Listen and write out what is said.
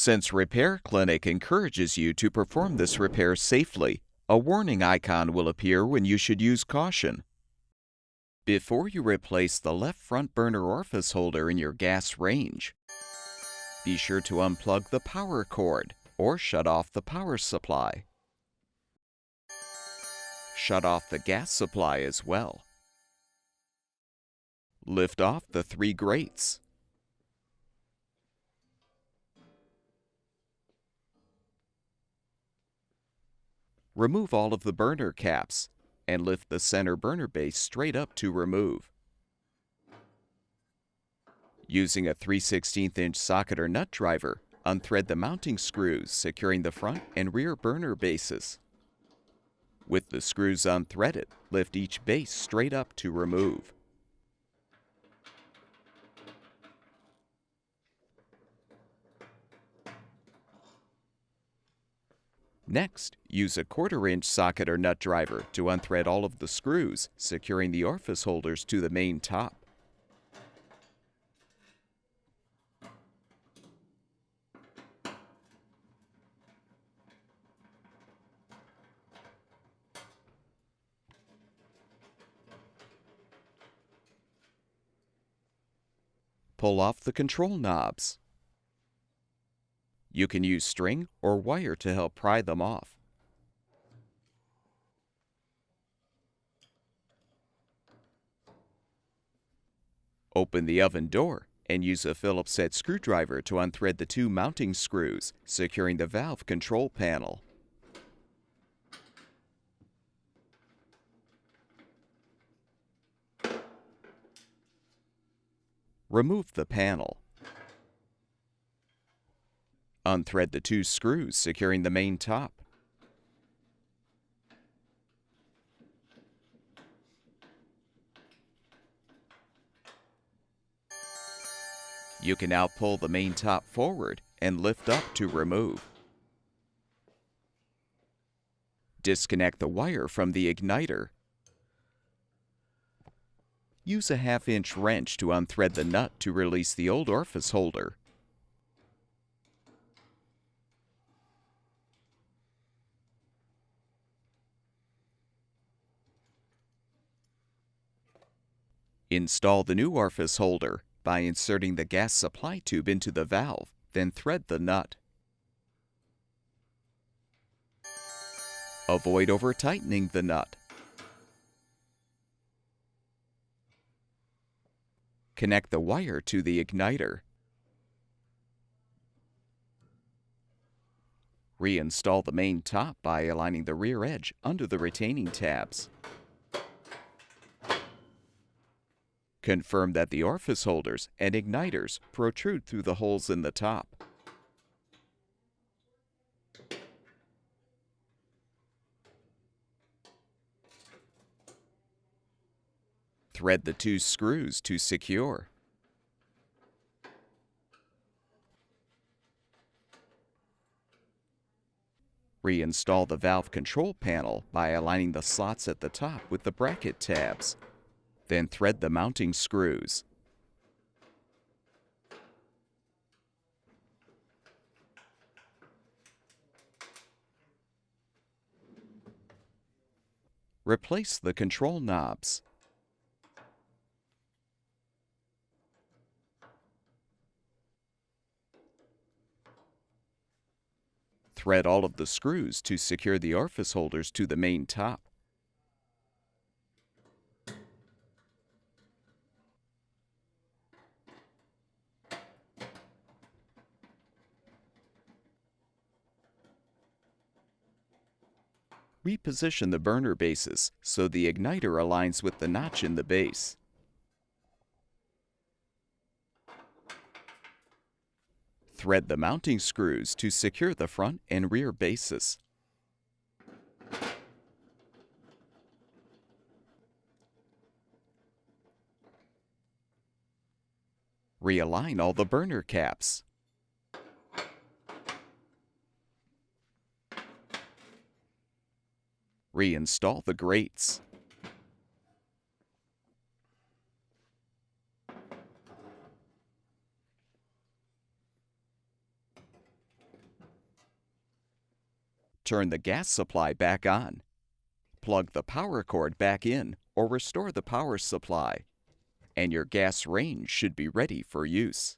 Since Repair Clinic encourages you to perform this repair safely, a warning icon will appear when you should use caution. Before you replace the left front burner orifice holder in your gas range, be sure to unplug the power cord or shut off the power supply. Shut off the gas supply as well. Lift off the 3 grates. Remove all of the burner caps and lift the center burner base straight up to remove. Using a 3/16" socket or nut driver, unthread the mounting screws securing the front and rear burner bases. With the screws unthreaded, lift each base straight up to remove. Next, use a 1/4" socket or nut driver to unthread all of the screws, securing the orifice holders to the main top. Pull off the control knobs. You can use string or wire to help pry them off. Open the oven door and use a Phillips-head screwdriver to unthread the 2 mounting screws, securing the valve control panel. Remove the panel. Unthread the 2 screws securing the main top. You can now pull the main top forward and lift up to remove. Disconnect the wire from the igniter. Use a 1/2" wrench to unthread the nut to release the old orifice holder. Install the new orifice holder by inserting the gas supply tube into the valve, then thread the nut. Avoid over-tightening the nut. Connect the wire to the igniter. Reinstall the main top by aligning the rear edge under the retaining tabs. Confirm that the orifice holders and igniters protrude through the holes in the top. Thread the 2 screws to secure. Reinstall the valve control panel by aligning the slots at the top with the bracket tabs. Then thread the mounting screws. Replace the control knobs. Thread all of the screws to secure the orifice holders to the main top. Reposition the burner bases so the igniter aligns with the notch in the base. Thread the mounting screws to secure the front and rear bases. Realign all the burner caps. Reinstall the grates. Turn the gas supply back on. Plug the power cord back in or restore the power supply, and your gas range should be ready for use.